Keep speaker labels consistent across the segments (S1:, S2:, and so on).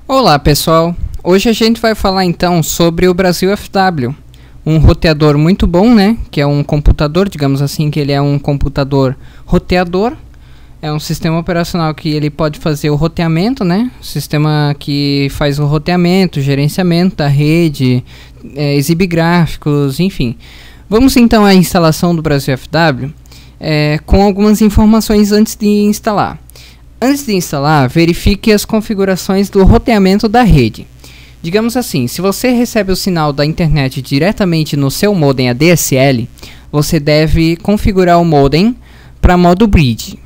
S1: Olá pessoal, hoje a gente vai falar então sobre o Brasil FW, um roteador muito bom, né? Que é um computador, digamos assim, que ele é um computador roteador. É um sistema operacional que ele pode fazer o roteamento, né? Sistema que faz o roteamento, gerenciamento da rede, exibe gráficos, enfim. Vamos então à instalação do Brasil FW com algumas informações antes de instalar. Antes de instalar, verifique as configurações do roteamento da rede. Digamos assim, se você recebe o sinal da internet diretamente no seu modem ADSL, você deve configurar o modem para modo bridge.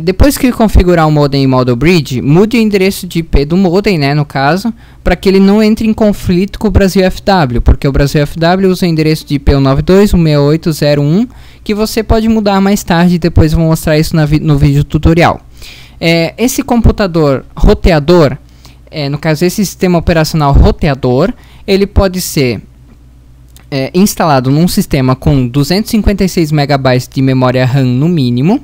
S1: Depois que configurar o modem em modo bridge, mude o endereço de IP do modem, né, no caso, para que ele não entre em conflito com o Brasil FW, porque o Brasil FW usa o endereço de IP 192.168.0.1, que você pode mudar mais tarde, depois eu vou mostrar isso no vídeo tutorial. Esse computador roteador, no caso esse sistema operacional roteador, ele pode ser instalado num sistema com 256 MB de memória RAM no mínimo,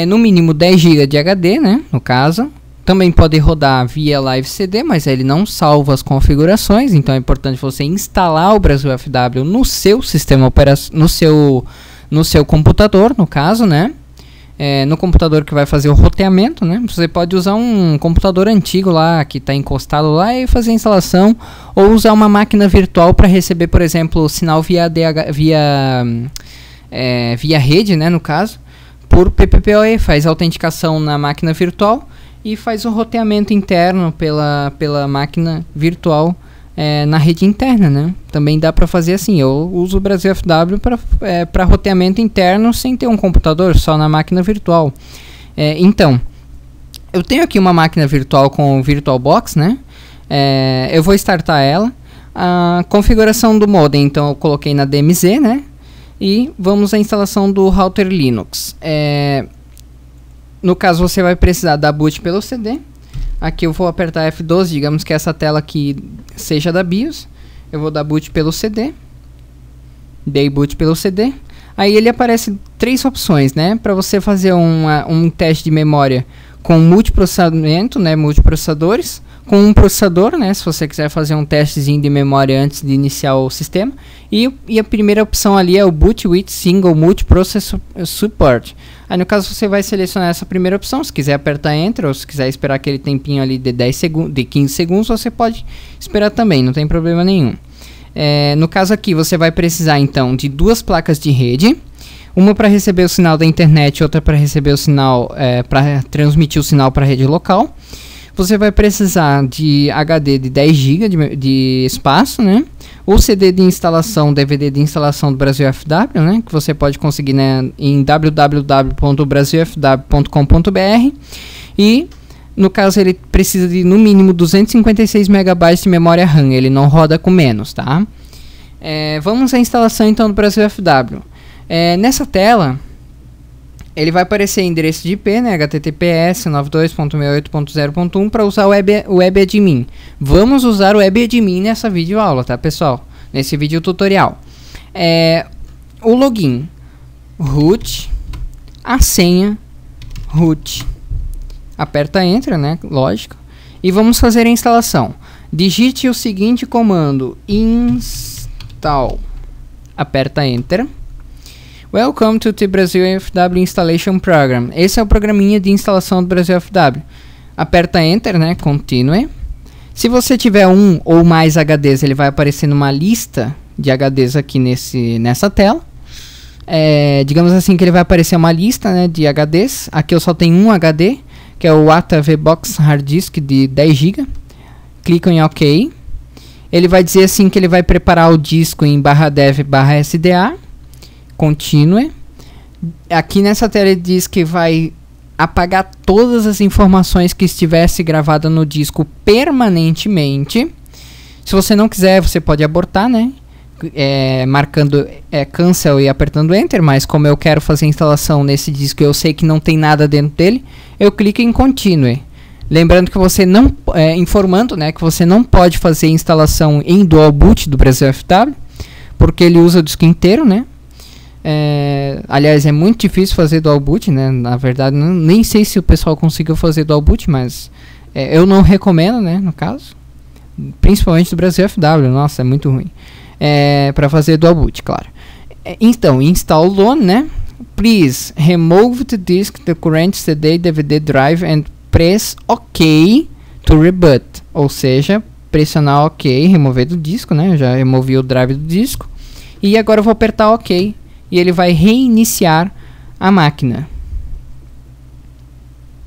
S1: no mínimo 10 GB de HD, né, no caso. Também pode rodar via Live CD, mas ele não salva as configurações, então é importante você instalar o Brasil FW no seu sistema operacional, no seu computador, no caso, né? No computador que vai fazer o roteamento, né? Você pode usar um computador antigo lá, que está encostado lá, e fazer a instalação, ou usar uma máquina virtual para receber, por exemplo, o sinal via rede, né, no caso, por PPPoE, faz a autenticação na máquina virtual e faz o roteamento interno pela máquina virtual na rede interna, né? Também dá para fazer assim. Eu uso o Brasil FW para roteamento interno sem ter um computador, só na máquina virtual. Então, eu tenho aqui uma máquina virtual com o VirtualBox, né? Eu vou startar ela. A configuração do modem, então, eu coloquei na DMZ, né? E vamos à instalação do router Linux. No caso, você vai precisar dar boot pelo CD. Aqui eu vou apertar F12, digamos que essa tela aqui seja da BIOS. Eu vou dar boot pelo CD. Dei boot pelo CD. Aí ele aparece três opções, né? Para você fazer um teste de memória com multiprocessamento, né? Multiprocessadores. Com um processador, né? Se você quiser fazer um testezinho de memória antes de iniciar o sistema. E a primeira opção ali é o Boot with Single Multiprocessor Support. Aí no caso você vai selecionar essa primeira opção. Se quiser apertar Enter, ou se quiser esperar aquele tempinho ali de 15 segundos, você pode esperar também, não tem problema nenhum. No caso aqui você vai precisar então de duas placas de rede. Uma para receber o sinal da internet, outra para receber o sinal, para transmitir o sinal para a rede local. Você vai precisar de HD de 10 GB de espaço, né? O CD de instalação, DVD de instalação do Brasil FW, né? Que você pode conseguir, né, em www.brasilfw.com.br. E, no caso, ele precisa de, no mínimo, 256 MB de memória RAM. Ele não roda com menos, tá? Vamos à instalação, então, do Brasil FW. Nessa tela, ele vai aparecer endereço de IP, né, https 92.68.0.1 para usar o webadmin. Vamos usar o webadmin nessa videoaula, tá, pessoal? Nesse vídeo tutorial. O login, root, a senha, root. Aperta Enter, né, lógico. E vamos fazer a instalação. Digite o seguinte comando, install. Aperta Enter. Welcome to the Brasil FW Installation Program. Esse é o programinha de instalação do Brasil FW. Aperta Enter, né? Continue. Se você tiver um ou mais HDs, ele vai aparecer numa lista de HDs aqui nessa tela. Digamos assim que ele vai aparecer uma lista, né, de HDs. Aqui eu só tenho um HD, que é o ATA VBox Hard Disk de 10 GB. Clico em OK. Ele vai dizer assim que ele vai preparar o disco em /dev/sda. Continue. Aqui nessa tela ele diz que vai apagar todas as informações que estivesse gravada no disco permanentemente. Se você não quiser, você pode abortar, né? Marcando cancel e apertando Enter, mas como eu quero fazer a instalação nesse disco e eu sei que não tem nada dentro dele, eu clico em Continue. Lembrando que você não, informando, né, que você não pode fazer instalação em dual boot do Brasil FW, porque ele usa o disco inteiro, né? Aliás, é muito difícil fazer dual boot, né? Na verdade, nem sei se o pessoal conseguiu fazer dual boot, mas Eu não recomendo, né, no caso, principalmente do Brasil FW, nossa, é muito ruim. Para fazer dual boot, claro. Então, install alone, né? Please remove the disk, the current CD, DVD drive and press OK to reboot. Ou seja, pressionar OK, remover do disco, né? Eu já removi o drive do disco. E agora eu vou apertar OK e ele vai reiniciar a máquina.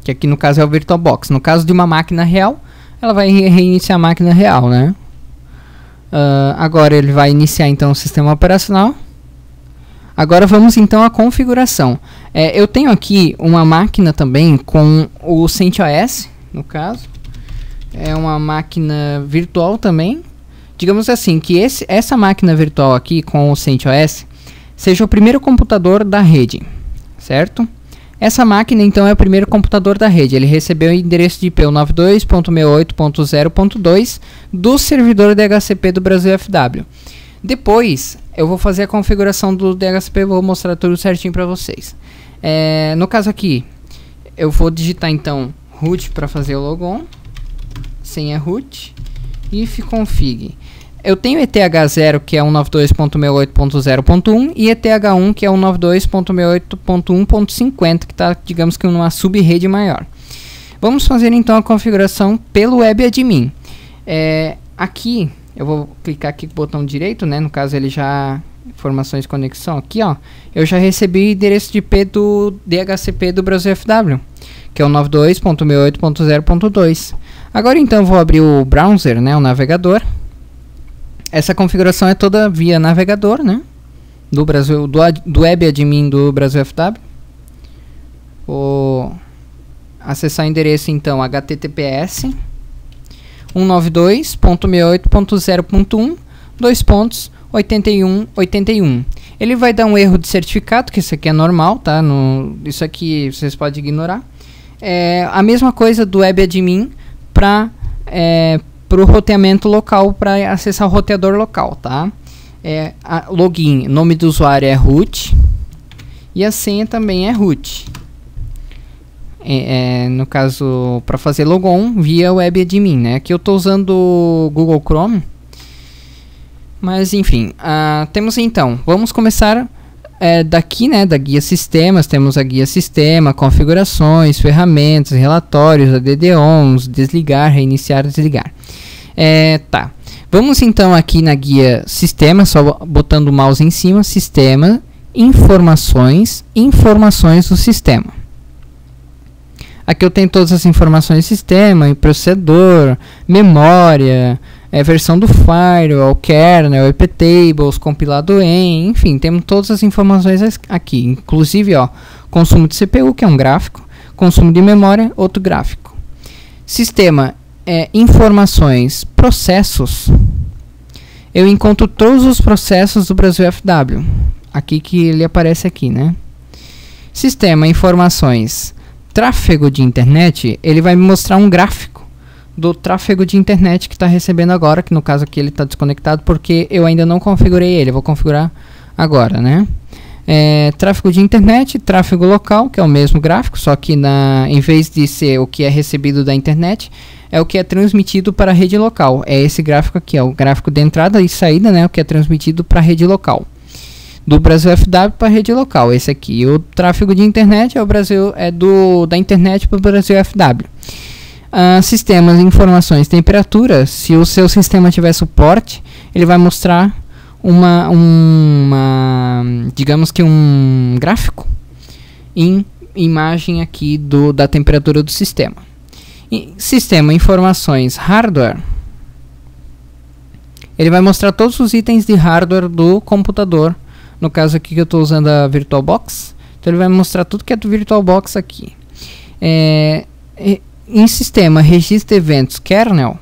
S1: Que aqui no caso é o VirtualBox. No caso de uma máquina real, ela vai reiniciar a máquina real, né? Agora ele vai iniciar então o sistema operacional. Agora vamos então à configuração. Eu tenho aqui uma máquina também com o CentOS, no caso. É uma máquina virtual também. Digamos assim, que essa máquina virtual aqui com o CentOS seja o primeiro computador da rede, certo? Essa máquina então é o primeiro computador da rede. Ele recebeu o endereço de IP 92.68.0.2 do servidor DHCP do Brasil FW. Depois eu vou fazer a configuração do DHCP, vou mostrar tudo certinho para vocês. No caso aqui, eu vou digitar então root para fazer o logon, senha root, if config. Eu tenho ETH0 que é 192.68.0.1 e ETH1 que é 192.68.1.50, que está, digamos que numa sub-rede maior. Vamos fazer então a configuração pelo webadmin. Aqui eu vou clicar aqui com o botão direito, né? No caso ele já informações de conexão aqui, ó. Eu já recebi o endereço de IP do DHCP do Brasil FW, que é o 92.68.0.2. Agora então eu vou abrir o browser, né? O navegador. Essa configuração é toda via navegador, né? Do Brasil, do webadmin do Brasil FW. Vou acessar o endereço então https 192.68.0.1 Ele vai dar um erro de certificado, que isso aqui é normal, tá? Isso aqui vocês podem ignorar. A mesma coisa do webadmin para o roteamento local, para acessar o roteador local, tá? Login, nome do usuário é root e a senha também é root. No caso, para fazer logon via webadmin, né? Aqui eu estou usando o Google Chrome, mas enfim, temos então, vamos começar daqui, né, da guia sistemas. Temos a guia sistema, configurações, ferramentas, relatórios, ADD-ONs, desligar, reiniciar, desligar. Tá, vamos então aqui na guia sistema, só botando o mouse em cima, sistema, informações do sistema. Aqui eu tenho todas as informações do sistema, processador, memória, versão do firewall, kernel, iptables, compilado em, enfim, temos todas as informações aqui. Inclusive, ó, consumo de CPU, que é um gráfico, consumo de memória, outro gráfico. Sistema, informações, processos. Eu encontro todos os processos do Brasil FW. Aqui que ele aparece aqui, né? Sistema, informações, tráfego de internet. Ele vai me mostrar um gráfico do tráfego de internet que está recebendo agora, que no caso aqui ele está desconectado porque eu ainda não configurei ele, eu vou configurar agora, né? Tráfego de internet, tráfego local, que é o mesmo gráfico, só que em vez de ser o que é recebido da internet, é o que é transmitido para a rede local. É esse gráfico aqui, é o gráfico de entrada e saída, né? O que é transmitido para a rede local. Do Brasil FW para a rede local, esse aqui. O tráfego de internet da internet para o Brasil FW. Sistemas, informações, temperatura. Se o seu sistema tiver suporte, ele vai mostrar digamos que um gráfico em imagem aqui da temperatura do sistema. Sistema, informações, hardware. Ele vai mostrar todos os itens de hardware do computador. No caso aqui que eu estou usando a VirtualBox, então ele vai mostrar tudo que é do VirtualBox aqui. Em sistema, registro de eventos, kernel,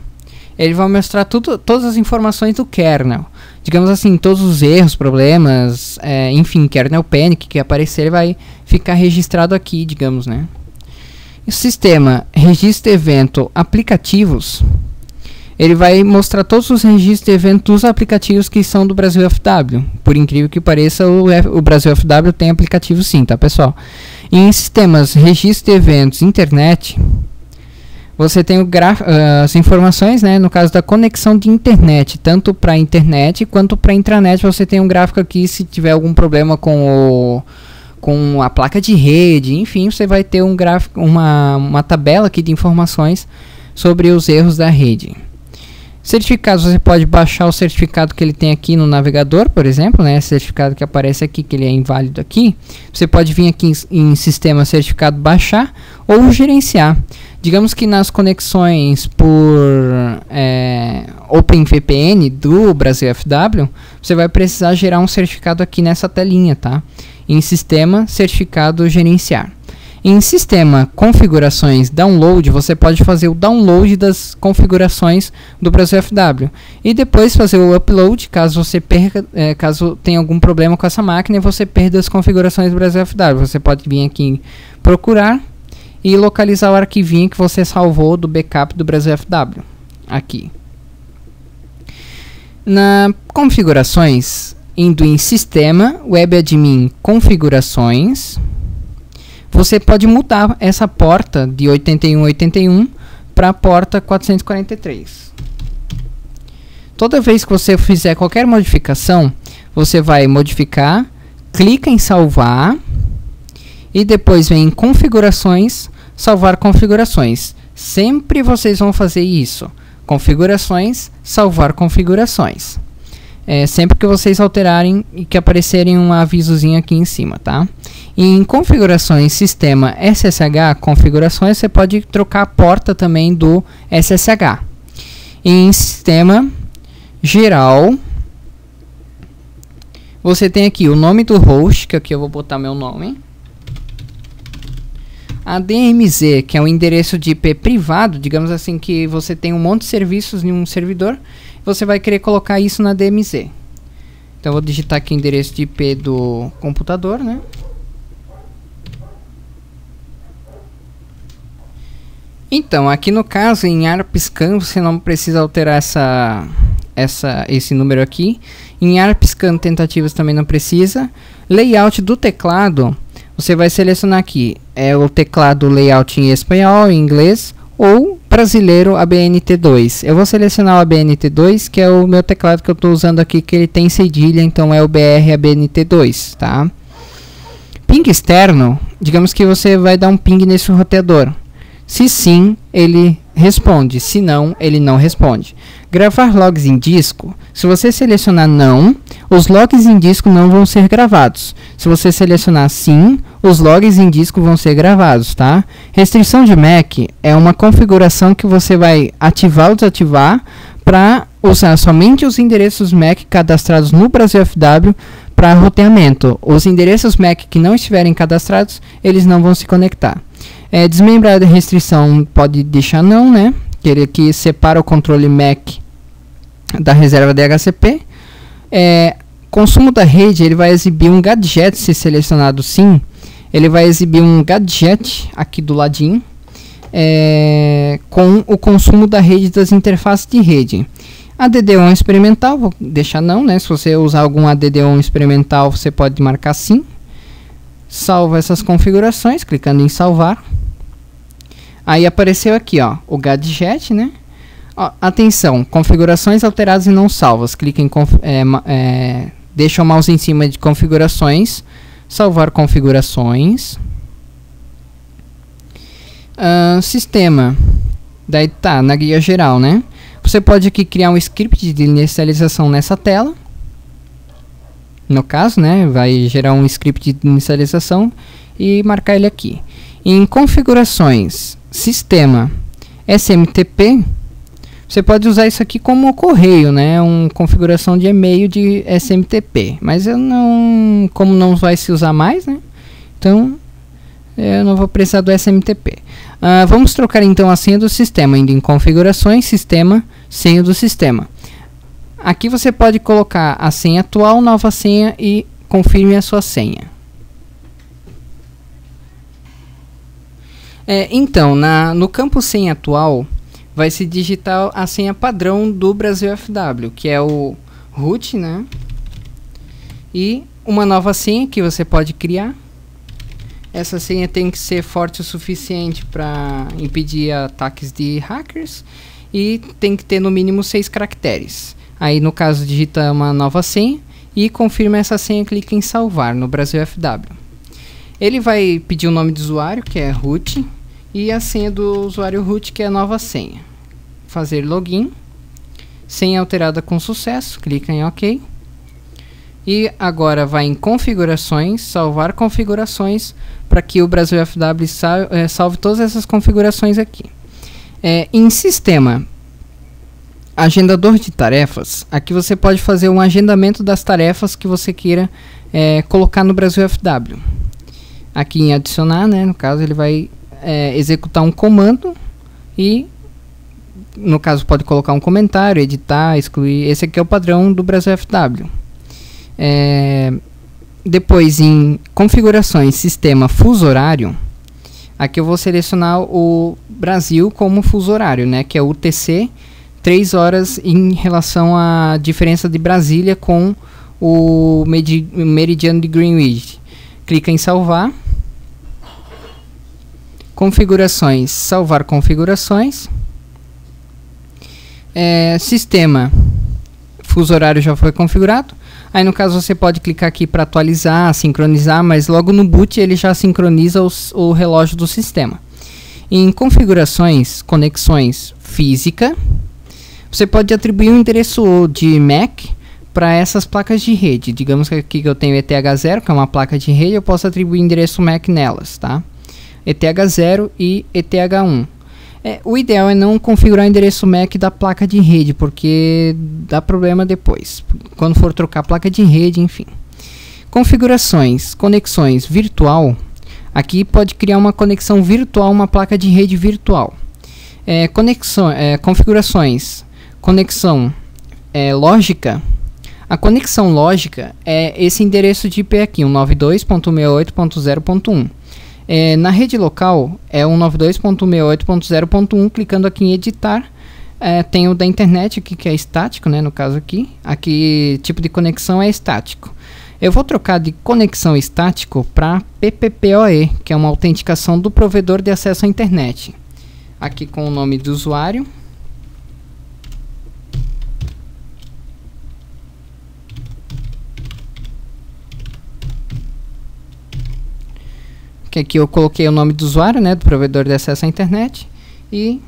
S1: ele vai mostrar todas as informações do kernel. Digamos assim, todos os erros, problemas, enfim, kernel panic que aparecer, ele vai ficar registrado aqui, digamos, né? E sistema, registro de evento, aplicativos. Ele vai mostrar todos os registros de eventos dos aplicativos que são do Brasil FW. Por incrível que pareça, o Brasil FW tem aplicativo sim, tá, pessoal? E em sistemas, registro de eventos, internet, você tem as informações, né, no caso da conexão de internet, tanto para a internet quanto para a intranet. Você tem um gráfico aqui se tiver algum problema com a placa de rede, enfim, você vai ter um gráfico, uma tabela aqui de informações sobre os erros da rede. Certificados, você pode baixar o certificado que ele tem aqui no navegador, por exemplo, né, esse certificado que aparece aqui, que ele é inválido aqui. Você pode vir aqui em sistema certificado, baixar ou gerenciar. Digamos que nas conexões por OpenVPN do Brasil FW, você vai precisar gerar um certificado aqui nessa telinha, tá? Em sistema certificado gerenciar. Em sistema configurações download, você pode fazer o download das configurações do Brasil FW e depois fazer o upload, caso você perca, caso tenha algum problema com essa máquina e você perda as configurações do Brasil FW. Você pode vir aqui em procurar e localizar o arquivinho que você salvou do backup do Brasil FW aqui. Na configurações, indo em sistema, web admin configurações, você pode mudar essa porta de 8181 para a porta 443. Toda vez que você fizer qualquer modificação, você vai modificar, clica em salvar e depois vem em configurações, salvar configurações. Sempre vocês vão fazer isso. Configurações, salvar configurações. Sempre que vocês alterarem e que aparecerem um avisozinho aqui em cima, tá? Em configurações sistema SSH configurações, você pode trocar a porta também do SSH. Em sistema geral, você tem aqui o nome do host, que aqui eu vou botar meu nome. A DMZ, que é um endereço de IP privado, digamos assim que você tem um monte de serviços em um servidor, você vai querer colocar isso na DMZ. Então eu vou digitar aqui o endereço de IP do computador, né? Então, aqui no caso, em ARP-Scan, você não precisa alterar esse número aqui. Em ARP-Scan tentativas também não precisa. Layout do teclado, você vai selecionar aqui. É o teclado layout em espanhol, em inglês, ou brasileiro ABNT2. Eu vou selecionar o ABNT2, que é o meu teclado que eu estou usando aqui, que ele tem cedilha, então é o BR ABNT2, tá? Ping externo, digamos que você vai dar um ping nesse roteador. Se sim, ele responde. Se não, ele não responde. Gravar logs em disco. Se você selecionar não, os logs em disco não vão ser gravados. Se você selecionar sim, os logs em disco vão ser gravados, tá? Restrição de MAC é uma configuração que você vai ativar ou desativar para usar somente os endereços MAC cadastrados no Brasil FW para roteamento. Os endereços MAC que não estiverem cadastrados, eles não vão se conectar. Desmembrar a restrição pode deixar não, né? Que ele aqui separa o controle MAC da reserva DHCP. Consumo da rede, ele vai exibir um gadget se selecionado sim. Ele vai exibir um gadget aqui do ladinho com o consumo da rede das interfaces de rede. ADD-ON experimental, vou deixar não, né? Se você usar algum ADD-ON experimental, você pode marcar sim. Salva essas configurações, clicando em salvar. Aí apareceu aqui, ó, o gadget, né? Ó, atenção, configurações alteradas e não salvas. Clica em deixa o mouse em cima de configurações, salvar configurações. Sistema, daí tá na guia geral, né? Você pode aqui criar um script de inicialização nessa tela. No caso, né, vai gerar um script de inicialização e marcar ele aqui. Em configurações, sistema SMTP, você pode usar isso aqui como correio, né, uma configuração de e-mail de SMTP. Mas eu não, como não vai se usar mais, né, então eu não vou precisar do SMTP. Vamos trocar então a senha do sistema, indo em configurações, sistema, senha do sistema. Aqui você pode colocar a senha atual, nova senha e confirme a sua senha. Então, no campo senha atual, vai se digitar a senha padrão do Brasil FW, que é o root, né? E uma nova senha que você pode criar. Essa senha tem que ser forte o suficiente para impedir ataques de hackers e tem que ter no mínimo 6 caracteres. Aí no caso digita uma nova senha e confirma essa senha, clica em salvar no Brasil FW. Ele vai pedir o nome do usuário, que é root, e a senha do usuário root, que é a nova senha. Fazer login, senha alterada com sucesso, clica em OK. E agora vai em configurações, salvar configurações, para que o Brasil FW salve todas essas configurações aqui. Em sistema, agendador de tarefas, aqui você pode fazer um agendamento das tarefas que você queira colocar no Brasil FW. Aqui em adicionar, né, no caso ele vai executar um comando e no caso pode colocar um comentário, editar, excluir. Esse aqui é o padrão do Brasil FW. Depois em configurações sistema fuso horário, aqui eu vou selecionar o Brasil como fuso horário, né, que é UTC 3 horas em relação à diferença de Brasília com o meridiano de Greenwich. Clica em salvar. Configurações, salvar configurações. Sistema fuso horário já foi configurado. Aí no caso você pode clicar aqui para atualizar, sincronizar, mas logo no boot ele já sincroniza o relógio do sistema. Em configurações, conexões física, você pode atribuir um endereço de MAC para essas placas de rede. Digamos que aqui eu tenho ETH0, que é uma placa de rede, eu posso atribuir endereço MAC nelas, tá? ETH0 e ETH1. O ideal é não configurar o endereço MAC da placa de rede, porque dá problema depois, quando for trocar a placa de rede, enfim. Configurações, conexões virtual. Aqui pode criar uma conexão virtual, uma placa de rede virtual. Configurações, conexão lógica. A conexão lógica é esse endereço de IP aqui, 192.168.0.1. Na rede local é 192.168.0.1, clicando aqui em editar, tem o da internet aqui que é estático, né, no caso aqui tipo de conexão é estático. Eu vou trocar de conexão estático para PPPoE, que é uma autenticação do provedor de acesso à internet. Aqui com o nome do usuário. Aqui eu coloquei o nome do usuário, né, do provedor de acesso à internet, e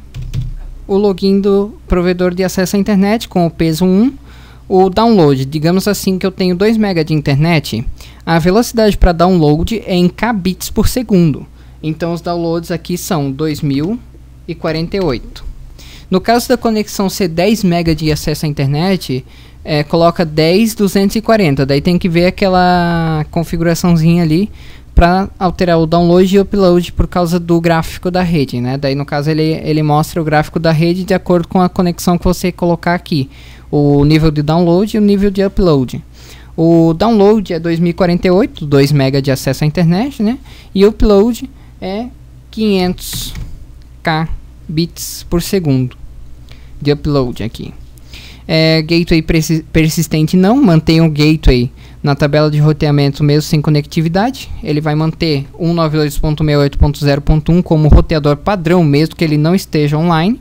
S1: o login do provedor de acesso à internet com o peso 1. O download, digamos assim que eu tenho 2 MB de internet, a velocidade para download é em kbps por segundo. Então os downloads aqui são 2048. No caso da conexão ser 10 MB de acesso à internet, coloca 10.240. Daí tem que ver aquela configuraçãozinha ali para alterar o download e upload por causa do gráfico da rede, né? Daí no caso ele mostra o gráfico da rede de acordo com a conexão que você colocar aqui, o nível de download e o nível de upload. O download é 2048, 2 MB de acesso à internet, né? E o upload é 500 kbps por segundo de upload aqui. Gateway persistente não, mantém o gateway na tabela de roteamento mesmo sem conectividade. Ele vai manter 192.68.0.1 como roteador padrão mesmo que ele não esteja online.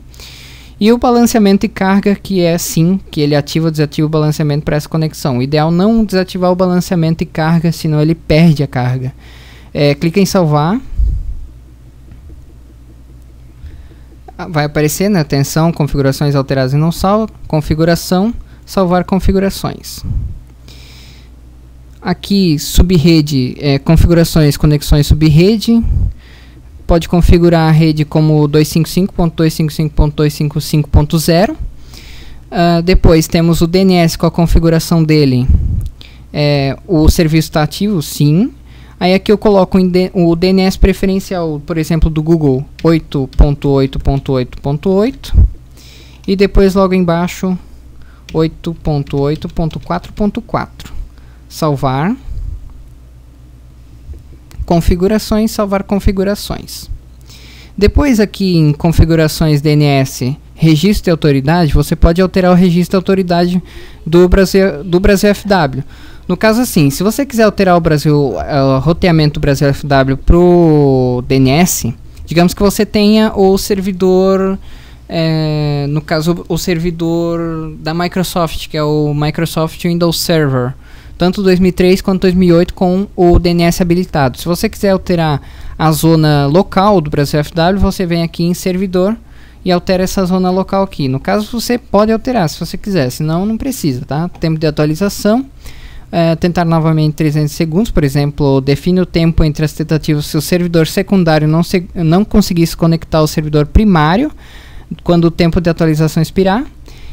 S1: E o balanceamento e carga, que é sim, que ele ativa ou desativa o balanceamento para essa conexão. O ideal não desativar o balanceamento e carga, senão ele perde a carga. Clica em salvar. Vai aparecer, né? Atenção, configurações alteradas e não salva. Configuração, salvar configurações. Aqui, subrede, configurações, conexões subrede. Pode configurar a rede como 255.255.255.0. Depois temos o DNS com a configuração dele. O serviço está ativo? Sim. Aí aqui eu coloco o DNS preferencial, por exemplo, do Google 8.8.8.8. E depois logo embaixo 8.8.4.4. Salvar. Configurações, salvar configurações. Depois aqui em configurações DNS, registro de autoridade, você pode alterar o registro de autoridade do Brasil FW. No caso assim, se você quiser alterar o roteamento do Brasil FW pro DNS, digamos que você tenha o servidor, no caso o servidor da Microsoft, que é o Microsoft Windows Server, tanto 2003 quanto 2008 com o DNS habilitado. Se você quiser alterar a zona local do Brasil FW, você vem aqui em servidor e altera essa zona local aqui. No caso você pode alterar se você quiser, senão não precisa, tá? Tempo de atualização. Tentar novamente 300 segundos, por exemplo, define o tempo entre as tentativas se o servidor secundário não conseguisse conectar ao servidor primário quando o tempo de atualização expirar.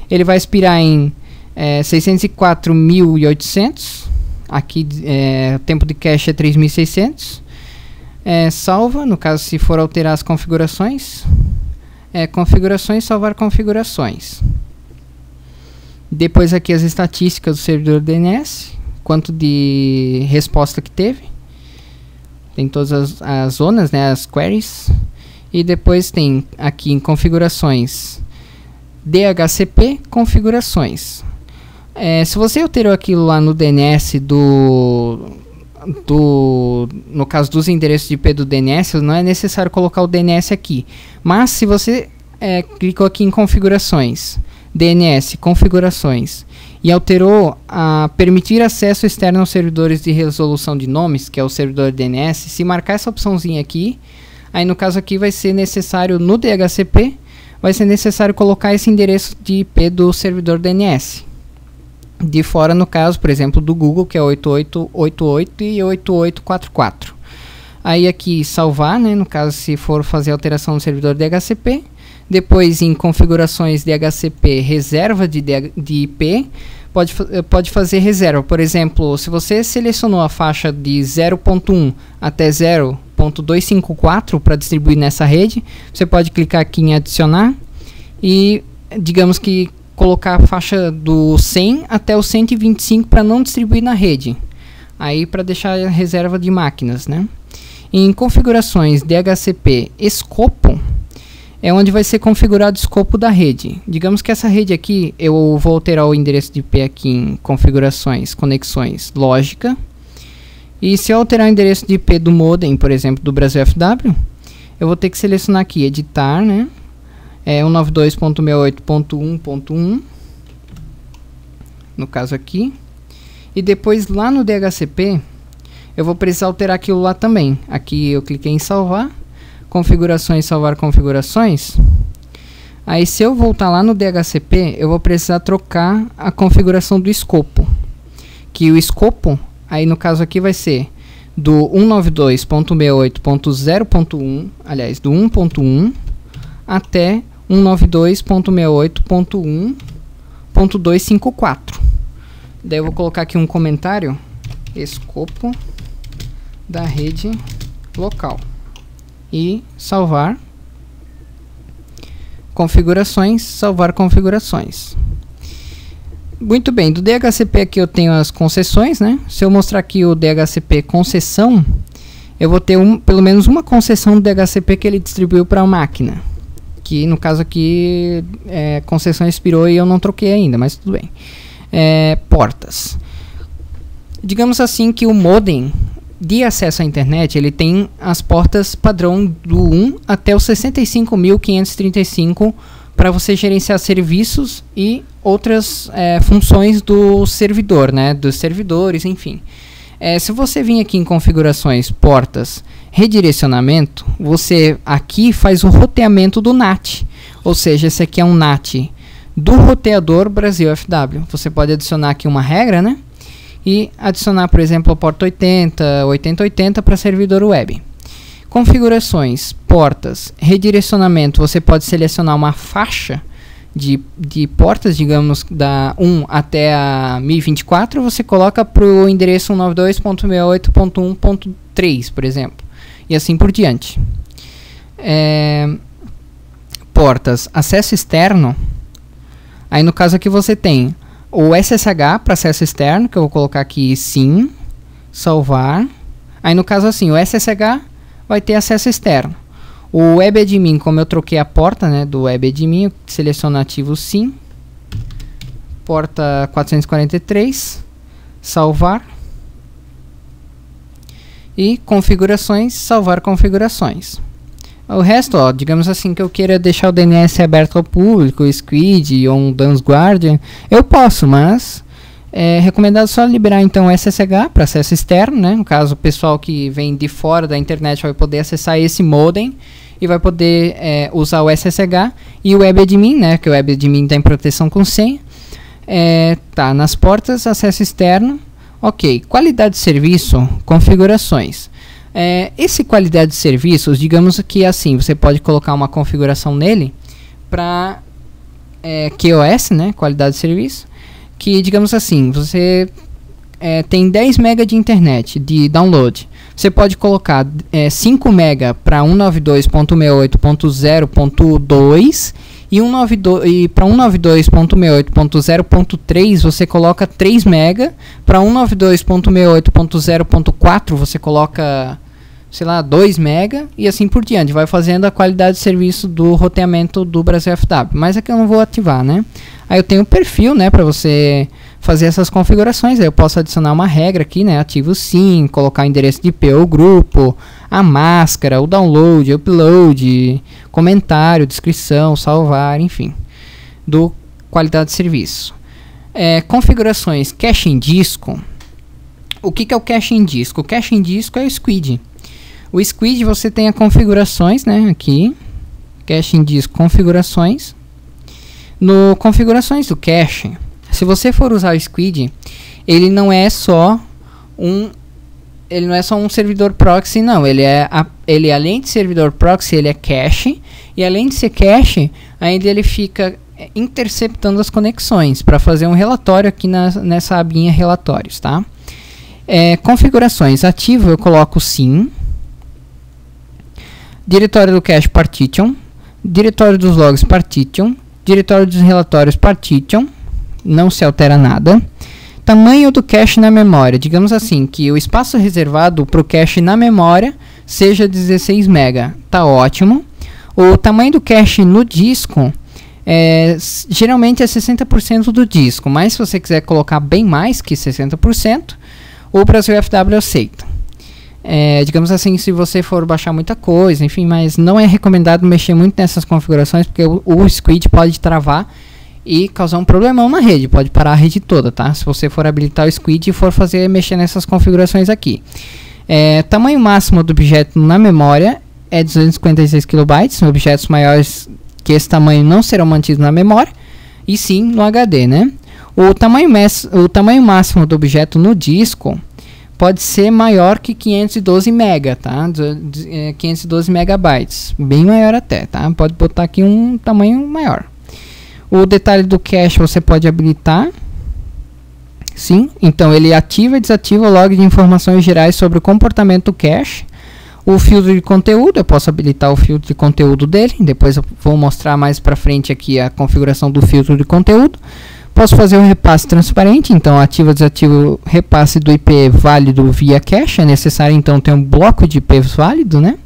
S1: Ele vai expirar em 604.800, aqui o tempo de cache é 3.600. Salva, no caso se for alterar as configurações, configurações, salvar configurações. Depois aqui as estatísticas do servidor DNS, quanto de resposta que teve, tem todas as zonas, né, as queries, e depois tem aqui em configurações DHCP configurações. Se você alterou aquilo lá no DNS no caso dos endereços de IP do DNS, não é necessário colocar o DNS aqui, mas se você clicou aqui em configurações, DNS, configurações, e alterou a permitir acesso externo aos servidores de resolução de nomes, que é o servidor DNS, se marcar essa opçãozinha aqui, aí no caso aqui vai ser necessário, no DHCP, vai ser necessário colocar esse endereço de IP do servidor DNS. De fora, no caso, por exemplo, do Google, que é 8888 e 8844. Aí aqui salvar, né, no caso se for fazer alteração no servidor DHCP. Depois em configurações DHCP, reserva de IP, pode fazer reserva. Por exemplo, se você selecionou a faixa de 0.1 até 0.254 para distribuir nessa rede, você pode clicar aqui em adicionar e, digamos que, colocar a faixa do 100 até o 125 para não distribuir na rede. Aí para deixar a reserva de máquinas, né? Em configurações DHCP escopo, é onde vai ser configurado o escopo da rede. Digamos que essa rede aqui, eu vou alterar o endereço de IP aqui em configurações, conexões, lógica. E se eu alterar o endereço de IP do modem, por exemplo, do Brasil FW, eu vou ter que selecionar aqui, editar, né? 192.68.1.1, no caso aqui. E depois lá no DHCP, eu vou precisar alterar aquilo lá também. Aqui eu cliquei em salvar. Configurações, salvar configurações. Aí se eu voltar lá no DHCP, eu vou precisar trocar a configuração do escopo. Que o escopo, aí no caso aqui vai ser do 192.68.0.1, aliás, do 1.1 até 192.68.1.254. Daí eu vou colocar aqui um comentário, escopo da rede local. E salvar configurações, salvar configurações. Muito bem, do DHCP aqui eu tenho as concessões, né? Se eu mostrar aqui o DHCP concessão, eu vou ter pelo menos uma concessão do DHCP que ele distribuiu para a máquina. Que no caso aqui concessão expirou e eu não troquei ainda, mas tudo bem. Portas. Digamos assim que o modem de acesso à internet, ele tem as portas padrão do 1 até o 65.535 para você gerenciar serviços e outras funções do servidor, né, dos servidores, enfim. Se você vir aqui em configurações, portas, redirecionamento, você aqui faz o roteamento do NAT, ou seja, esse aqui é um NAT do roteador Brasil FW. Você pode adicionar aqui uma regra, né? E adicionar, por exemplo, a porta 8080 para servidor web. Configurações, portas, redirecionamento, você pode selecionar uma faixa de portas, digamos, da 1 até a 1024, você coloca para o endereço 192.68.1.3, por exemplo, e assim por diante. Portas, acesso externo, aí no caso aqui você tem o SSH para acesso externo, que eu vou colocar aqui sim, salvar. Aí no caso assim, o SSH vai ter acesso externo. O webadmin, como eu troquei a porta, né, do webadmin, eu seleciono ativo sim. Porta 443, salvar. E configurações, salvar configurações. O resto, ó, digamos assim que eu queira deixar o DNS aberto ao público, o Squid ou um DANS Guardian, eu posso, mas é recomendado só liberar então o SSH para acesso externo, né? No caso, o pessoal que vem de fora da internet vai poder acessar esse modem e vai poder usar o SSH e o WebAdmin, né? Que o WebAdmin tem proteção com senha. Tá nas portas, acesso externo. Ok, qualidade de serviço, configurações. Esse qualidade de serviços, digamos que assim, você pode colocar uma configuração nele para QoS, né, qualidade de serviço, que digamos assim, você tem 10 MB de internet de download. Você pode colocar 5 MB para 192.168.0.2 e para 192.168.0.3 você coloca 3 MB, para 192.168.0.4 você coloca, sei lá, 2 MB e assim por diante. Vai fazendo a qualidade de serviço do roteamento do Brasil FW, mas aqui eu não vou ativar, né? Aí eu tenho o perfil, né, para você fazer essas configurações. Aí eu posso adicionar uma regra aqui, né, ativo sim, colocar o endereço de IP ou grupo, a máscara, o download, upload, comentário, descrição, salvar, enfim, do qualidade de serviço. Configurações, cache em disco. O que é o cache em disco? O cache em disco é o Squid. O Squid você tem as configurações, né, aqui, cache em disco, configurações. No configurações do cache, se você for usar o Squid, ele não é só um servidor proxy, não. Ele além de servidor proxy, ele é cache, e além de ser cache, ainda ele fica interceptando as conexões para fazer um relatório aqui nessa abinha relatórios, tá? Configurações, ativo eu coloco sim. Diretório do cache partition, diretório dos logs partition, diretório dos relatórios partition, não se altera nada. Tamanho do cache na memória, digamos assim, que o espaço reservado para o cache na memória seja 16 MB, tá ótimo. O tamanho do cache no disco, geralmente é 60% do disco, mas se você quiser colocar bem mais que 60%, o Brasil FW aceita. Digamos assim, se você for baixar muita coisa, enfim, mas não é recomendado mexer muito nessas configurações, porque o Squid pode travar e causar um problemão na rede, pode parar a rede toda, tá? Se você for habilitar o Squid e for mexer nessas configurações aqui. Tamanho máximo do objeto na memória é 256 KB, objetos maiores que esse tamanho não serão mantidos na memória, e sim no HD, né? O tamanho máximo do objeto no disco pode ser maior que 512 MB, tá? 512 megabytes, bem maior até, tá? Pode botar aqui um tamanho maior. O detalhe do cache você pode habilitar, sim. Então ele ativa e desativa o log de informações gerais sobre o comportamento do cache. O filtro de conteúdo, eu posso habilitar o filtro de conteúdo dele. Depois eu vou mostrar mais para frente aqui a configuração do filtro de conteúdo. Posso fazer o repasse transparente, então ativa e desativa o repasse do IP válido via cache. É necessário então ter um bloco de IP válido, né?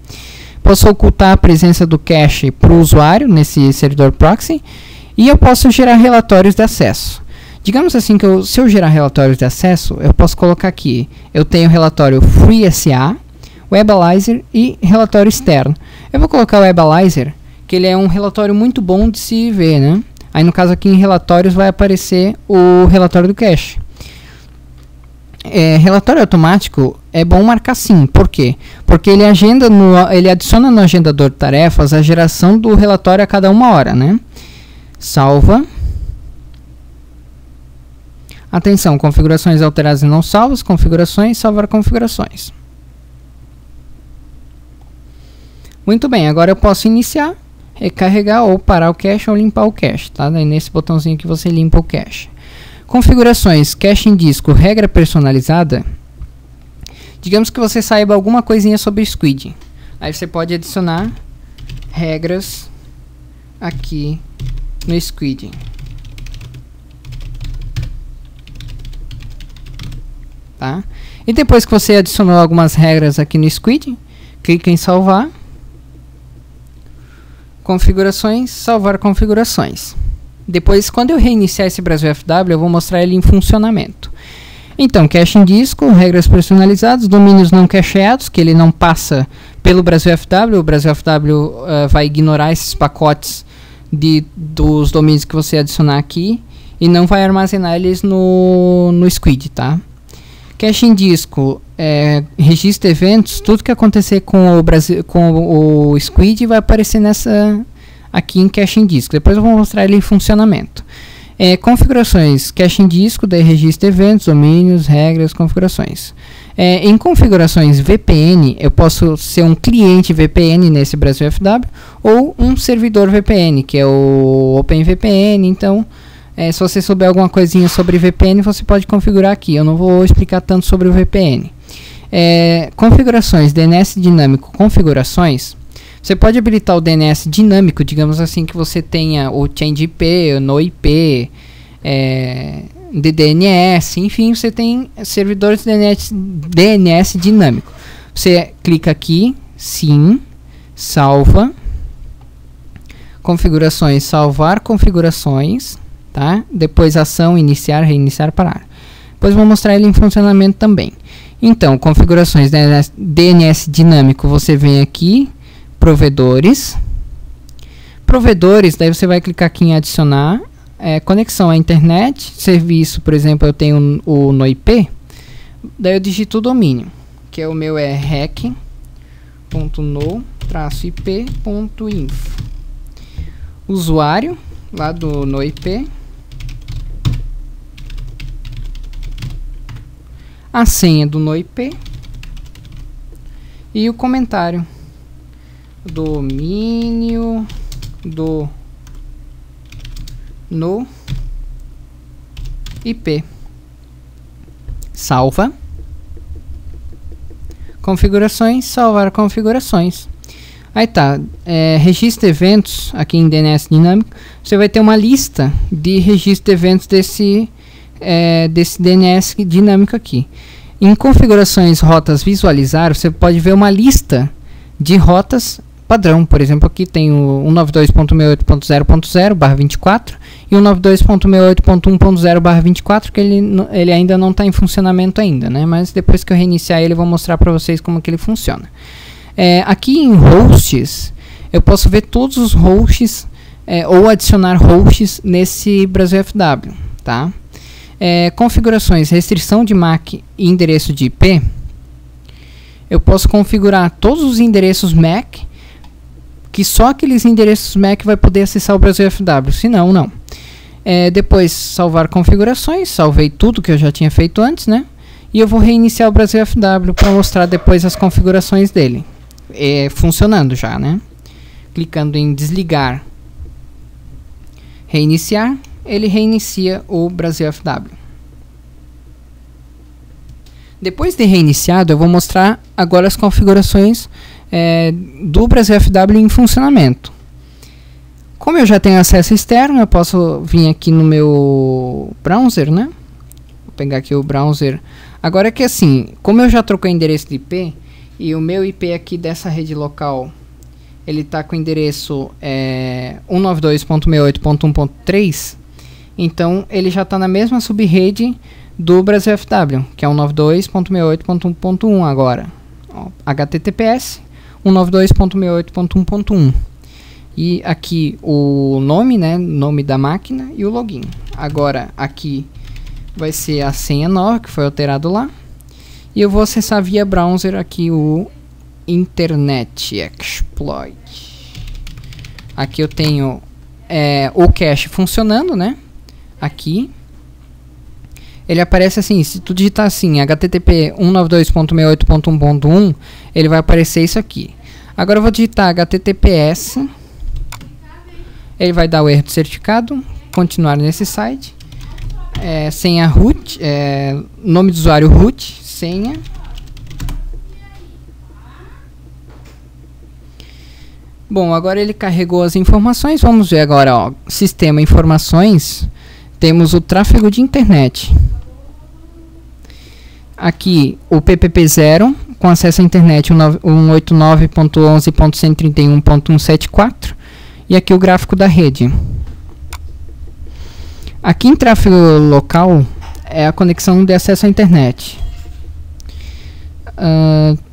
S1: Posso ocultar a presença do cache para o usuário nesse servidor proxy. E eu posso gerar relatórios de acesso. Digamos assim que se eu gerar relatórios de acesso, eu posso colocar aqui. Eu tenho relatório FreeSA, WebAlyzer e relatório externo. Eu vou colocar o WebAlyzer, que ele é um relatório muito bom de se ver, né? Aí no caso aqui em relatórios vai aparecer o relatório do cache. Relatório automático é bom marcar sim. Por quê? Porque ele adiciona no agendador de tarefas a geração do relatório a cada 1 hora, né? Salva. Atenção, configurações alteradas e não salvas, configurações, salvar configurações. Muito bem, agora eu posso iniciar, recarregar ou parar o cache ou limpar o cache, tá? Daí nesse botãozinho que você limpa o cache. Configurações, cache em disco, regra personalizada. Digamos que você saiba alguma coisinha sobre Squid. Aí você pode adicionar regras aqui no Squid. Tá? E depois que você adicionou algumas regras aqui no Squid, clique em salvar. Configurações, salvar configurações. Depois, quando eu reiniciar esse Brasil FW, eu vou mostrar ele em funcionamento. Então, cache em disco, regras personalizadas, domínios não cacheados, que ele não passa pelo Brasil FW. O Brasil FW vai ignorar esses pacotes dos domínios que você adicionar aqui e não vai armazenar eles no Squid, tá? Cache em disco, registra eventos, tudo que acontecer com o Squid vai aparecer aqui em cache em disco. Depois eu vou mostrar ele em funcionamento. Configurações, cache em disco, daí registra eventos, domínios, regras, configurações. Em configurações VPN, eu posso ser um cliente VPN nesse Brasil FW ou um servidor VPN, que é o OpenVPN. Então, se você souber alguma coisinha sobre VPN, você pode configurar aqui. Eu não vou explicar tanto sobre o VPN. Configurações, DNS dinâmico, configurações. Você pode habilitar o DNS dinâmico, digamos assim, que você tenha o Change IP, o No IP, DDNS, enfim, você tem servidores DNS dinâmico. Você clica aqui, sim, salva, configurações, salvar configurações, tá? Depois ação, iniciar, reiniciar, parar. Depois vou mostrar ele em funcionamento também. Então, configurações DNS dinâmico, você vem aqui, provedores, daí você vai clicar aqui em adicionar, conexão à internet, serviço, por exemplo, eu tenho o No IP, daí eu digito o domínio, que o meu é rec.no-ip.info, usuário, lá do No IP, a senha do No IP e o comentário. Domínio do No IP. Salva. Configurações, salvar configurações. Aí tá, registro eventos, aqui em DNS dinâmico, você vai ter uma lista de registro eventos desse DNS dinâmico aqui. Em configurações rotas visualizar, você pode ver uma lista de rotas padrão. Por exemplo, aqui tem o 192.68.0.0/24 e o 192.68.1.0/24, que ele ainda não está em funcionamento ainda, né? Mas depois que eu reiniciar ele, eu vou mostrar para vocês como que ele funciona. Aqui em hosts, eu posso ver todos os hosts ou adicionar hosts nesse Brasil FW, tá? Configurações, restrição de MAC e endereço de IP. Eu posso configurar todos os endereços MAC, que só aqueles endereços MAC vai poder acessar o Brasil FW, senão não. Depois salvar configurações, salvei tudo que eu já tinha feito antes, né? E eu vou reiniciar o Brasil FW para mostrar depois as configurações dele. Funcionando já, né? Clicando em desligar, reiniciar, ele reinicia o Brasil FW. Depois de reiniciado, eu vou mostrar agora as configurações do Brasil FW em funcionamento. Como eu já tenho acesso externo, eu posso vir aqui no meu browser, né? Vou pegar aqui o browser. Agora que assim, como eu já troquei o endereço de IP, e o meu IP aqui dessa rede local, ele está com o endereço 192.68.1.3, então ele já está na mesma subrede do Brasil FW, que é 192.68.1.1 agora. HTTPS 192.68.1.1. E aqui o nome, né, nome da máquina e o login. Agora aqui vai ser a senha nova que foi alterado lá. E eu vou acessar via browser aqui o Internet Exploit. Aqui eu tenho o cache funcionando, né? Aqui ele aparece assim, se tu digitar assim http 192.68.1.1, ele vai aparecer isso aqui. Agora eu vou digitar https, ele vai dar o erro de certificado, continuar nesse site, senha root, nome do usuário root, senha, bom, agora ele carregou as informações. Vamos ver agora, ó, sistema informações, temos o tráfego de internet. Aqui o PPP0 com acesso à internet 189.11.131.174 e aqui o gráfico da rede. Aqui em tráfego local é a conexão de acesso à internet.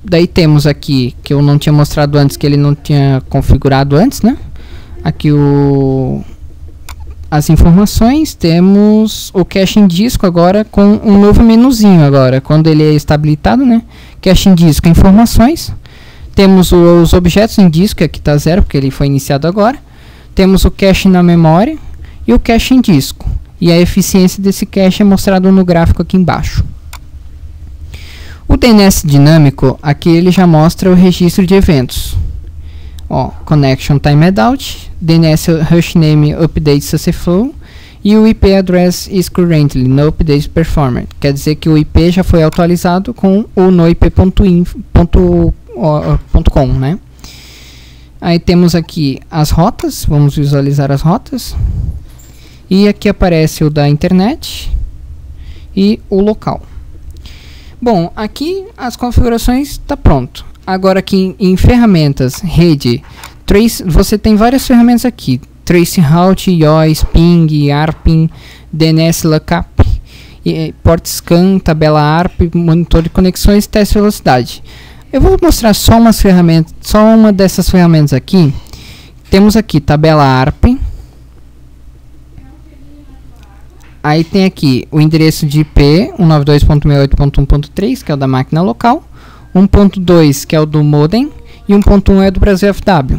S1: Daí temos aqui, que eu não tinha mostrado antes, que ele não tinha configurado antes, né? Aqui as informações, temos o cache em disco agora com um novo menuzinho agora, quando ele está habilitado, né? Cache em disco, informações. Temos os objetos em disco, aqui está 0, porque ele foi iniciado agora. Temos o cache na memória e o cache em disco. E a eficiência desse cache é mostrado no gráfico aqui embaixo. O DNS dinâmico, aqui ele já mostra o registro de eventos. Ó, connection timeout, DNS hashname update successful e o IP address is currently no update performed. Quer dizer que o IP já foi atualizado com o noip.com, né? Aí temos aqui as rotas, vamos visualizar as rotas. E aqui aparece o da internet e o local. Bom, aqui as configurações está pronto. Agora aqui em ferramentas, rede, trace, você tem várias ferramentas aqui. Traceroute, IOS, Ping, ARPing, DNS Lookup, Port Scan, tabela ARP, monitor de conexões, teste de velocidade. Eu vou mostrar só umas ferramentas, só uma dessas ferramentas aqui. Temos aqui tabela ARP. Aí tem aqui o endereço de IP 192.68.1.3, que é o da máquina local, 1.2, que é o do modem, e 1.1 é do Brasil FW.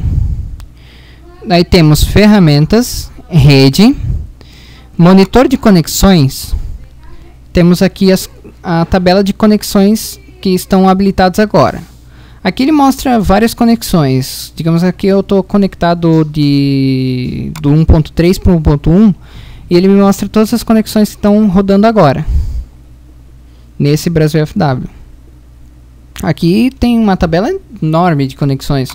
S1: Aí temos ferramentas, rede, monitor de conexões. Temos aqui a tabela de conexões que estão habilitadas agora. Aqui ele mostra várias conexões. Digamos aqui eu estou conectado do 1.3 para o 1.1. E ele me mostra todas as conexões que estão rodando agora nesse Brasil FW. Aqui tem uma tabela enorme de conexões.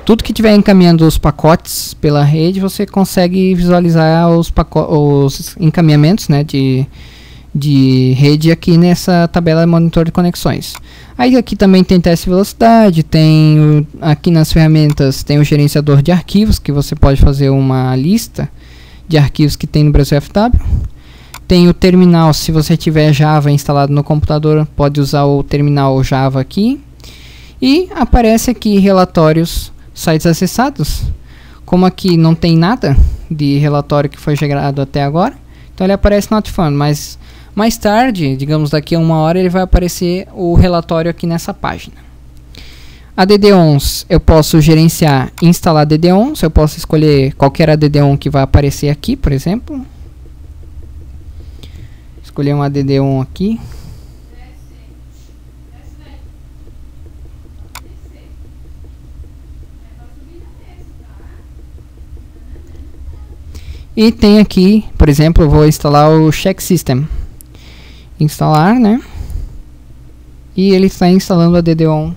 S1: Tudo que estiver encaminhando os pacotes pela rede, você consegue visualizar os encaminhamentos, né, de rede aqui nessa tabela de monitor de conexões. Aí aqui também tem teste de velocidade, tem aqui nas ferramentas tem o gerenciador de arquivos, que você pode fazer uma lista de arquivos que tem no Brasil FW. Tem o terminal, se você tiver Java instalado no computador, pode usar o terminal Java aqui. E aparece aqui relatórios, sites acessados. Como aqui não tem nada de relatório que foi gerado até agora, então ele aparece not found, mas mais tarde, digamos daqui a 1 hora, ele vai aparecer o relatório aqui nessa página. A DD-ONS, eu posso gerenciar e instalar DD-ONS, eu posso escolher qualquer ADD-ON que vai aparecer aqui, por exemplo. Escolher um ADD-ON aqui. E tem aqui, por exemplo, eu vou instalar o Check System. Instalar, né? E ele está instalando a DD-ON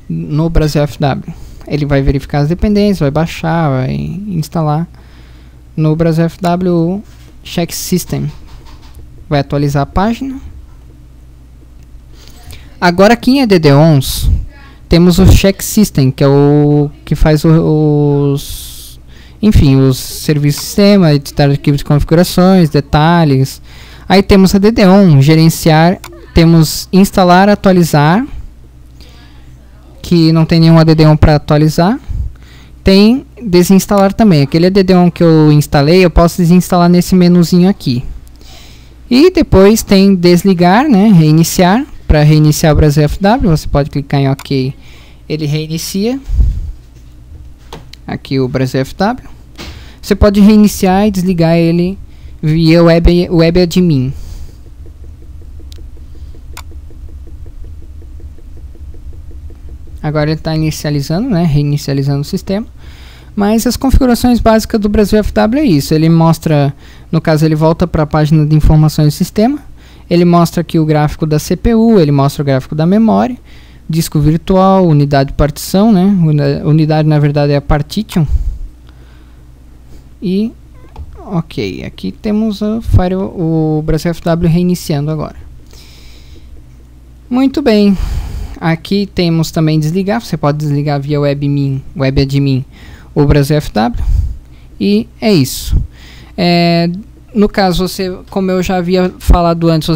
S1: no Brasil FW. Ele vai verificar as dependências, vai baixar, vai instalar no Brasil FW o Check System. Vai atualizar a página. Agora aqui em ADD-ONS temos o Check System, que é o que faz os serviços de sistema, editar arquivos de configurações, detalhes. Aí temos a DD-ON, gerenciar, temos instalar, atualizar, que não tem nenhum ADD-ON para atualizar. Tem desinstalar também. Aquele ADD-ON que eu instalei, eu posso desinstalar nesse menuzinho aqui. E depois tem desligar, né, reiniciar. Para reiniciar o Brasil FW, você pode clicar em OK, ele reinicia. Aqui o Brasil FW. Você pode reiniciar e desligar ele via web admin. Agora ele está inicializando, né, reinicializando o sistema. Mas as configurações básicas do Brasil FW é isso. Ele mostra, no caso ele volta para a página de informações do sistema. Ele mostra aqui o gráfico da CPU, ele mostra o gráfico da memória, disco virtual, unidade de partição, né? Unidade na verdade é a partition. E ok, aqui temos o Brasil FW reiniciando agora. Muito bem. Aqui temos também desligar, você pode desligar via web admin o Brasil FW. E é isso. no caso, como eu já havia falado antes,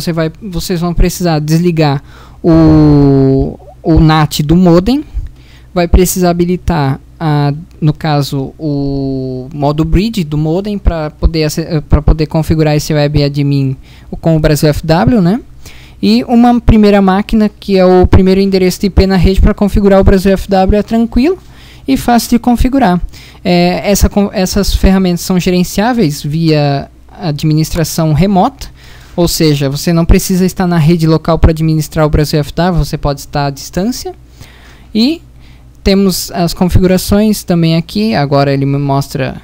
S1: vocês vão precisar desligar o NAT do modem, vai precisar habilitar, no caso, o modo bridge do modem para poder configurar esse web admin com o Brasil FW, né? E uma primeira máquina, que é o primeiro endereço de IP na rede para configurar o Brasil FW, é tranquilo e fácil de configurar. Essas ferramentas são gerenciáveis via administração remota, ou seja, você não precisa estar na rede local para administrar o Brasil FW, você pode estar à distância. E temos as configurações também aqui. Agora ele me mostra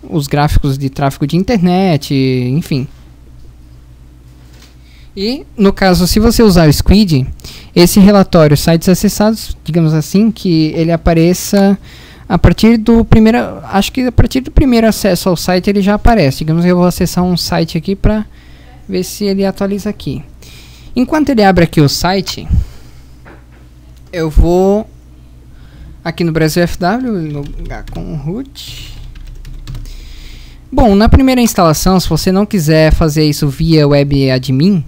S1: os gráficos de tráfego de internet, enfim. E no caso, se você usar o Squid, esse relatório sites acessados, digamos assim, que ele apareça a partir do primeiro, acho que a partir do primeiro acesso ao site ele já aparece. Digamos que eu vou acessar um site aqui para ver se ele atualiza aqui. Enquanto ele abre aqui o site, eu vou aqui no Brasil FW, lugar com root. Bom, na primeira instalação, se você não quiser fazer isso via web admin,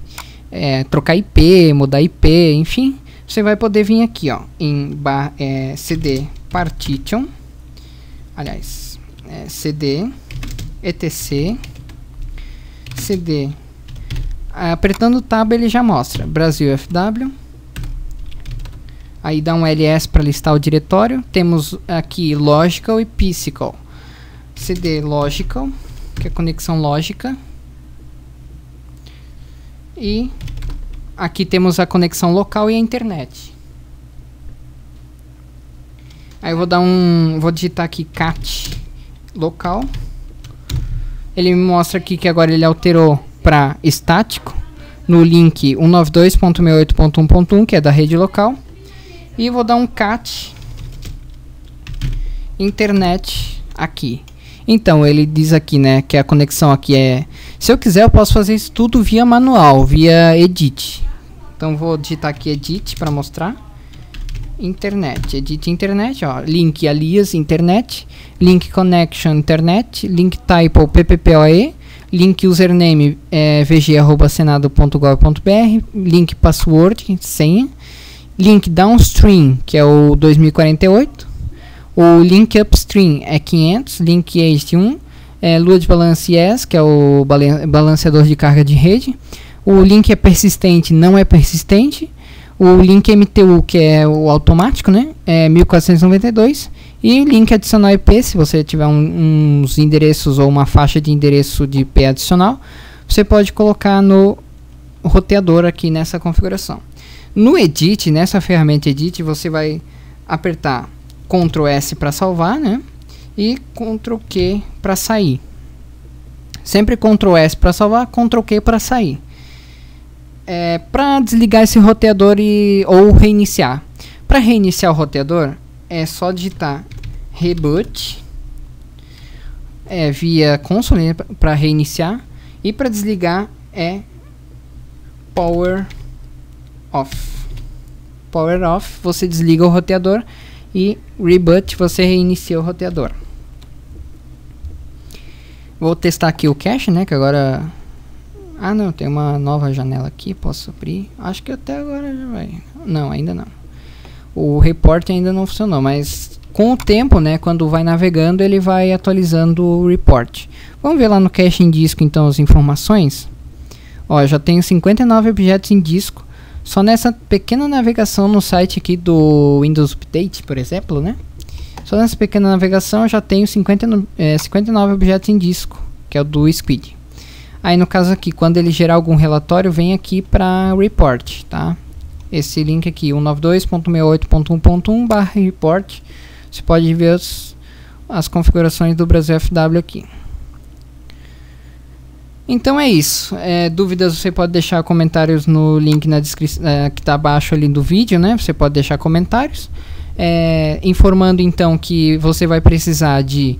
S1: trocar IP, mudar IP, enfim, você vai poder vir aqui, ó, em cd partition, aliás, cd etc cd, apertando o tab ele já mostra Brasil FW. Aí dá um ls para listar o diretório. Temos aqui logical e physical. cd logical, que é conexão lógica. E aqui temos a conexão local e a internet. Aí eu vou digitar aqui cat local. Ele me mostra aqui que agora ele alterou para estático no link 192.68.1.1, que é da rede local. E vou dar um cat internet aqui. Então ele diz aqui, né, que a conexão aqui se eu quiser eu posso fazer isso tudo via manual, via edit. Então vou digitar aqui edit para mostrar. Internet, edit internet, ó, link alias internet, link connection internet, link typo pppoe, link username vg@senado.gov.br, link password, senha, link downstream, que é o 2048, o link upstream é 500, link edge 1, load balance yes, que é o balanceador de carga de rede, o link é persistente, não é persistente, o link MTU, que é o automático, né, é 1492, e link adicional IP, se você tiver uns endereços ou uma faixa de endereço de IP adicional, você pode colocar no roteador aqui nessa configuração. No Edit, nessa ferramenta Edit, você vai apertar Ctrl S para salvar, né, e Ctrl Q para sair. Sempre Ctrl S para salvar, Ctrl Q para sair. Para desligar esse roteador ou reiniciar. Para reiniciar o roteador, é só digitar reboot via console para reiniciar, e para desligar é power off. Power off, você desliga o roteador, e reboot, você reinicia o roteador. Vou testar aqui o cache, né, que agora... Ah, não, tem uma nova janela aqui, posso abrir. Acho que até agora já vai. Não, ainda não. O report ainda não funcionou, mas com o tempo, né, quando vai navegando, ele vai atualizando o report. Vamos ver lá no cache em disco, então, as informações. Ó, eu já tenho 59 objetos em disco. Só nessa pequena navegação no site aqui do Windows Update, por exemplo, né? Só nessa pequena navegação eu já tenho 59 objetos em disco, que é o do Squid. Aí no caso aqui, quando ele gerar algum relatório, vem aqui para report, tá? Esse link aqui, 192.68.1.1/report. Você pode ver as configurações do Brasil FW aqui. Então é isso. Dúvidas você pode deixar comentários no link na descrição, que está abaixo ali do vídeo, né? Você pode deixar comentários. Informando então que você vai precisar de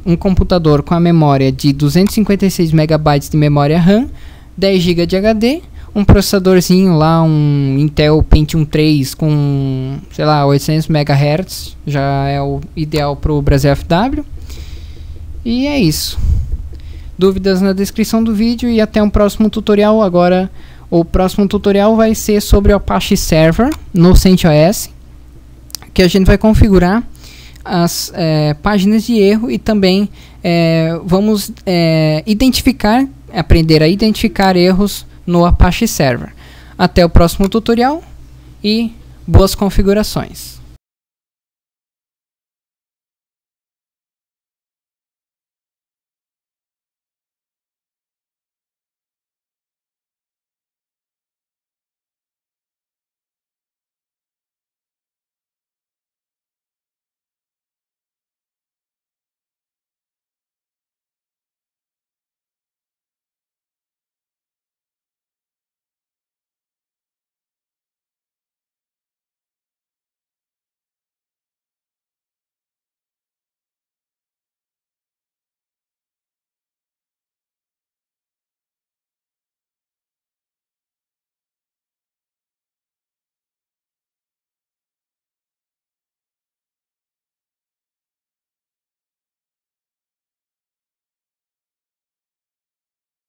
S1: um computador com a memória de 256 MB de memória RAM, 10 GB de HD, um processadorzinho lá, um Intel Pentium 3 com, sei lá, 800 MHz, já é o ideal para o Brasil FW. E é isso. Dúvidas na descrição do vídeo e até um próximo tutorial. Agora, o próximo tutorial vai ser sobre o Apache Server no CentOS, que a gente vai configurar as páginas de erro e também vamos aprender a identificar erros no Apache Server. Até o próximo tutorial e boas configurações.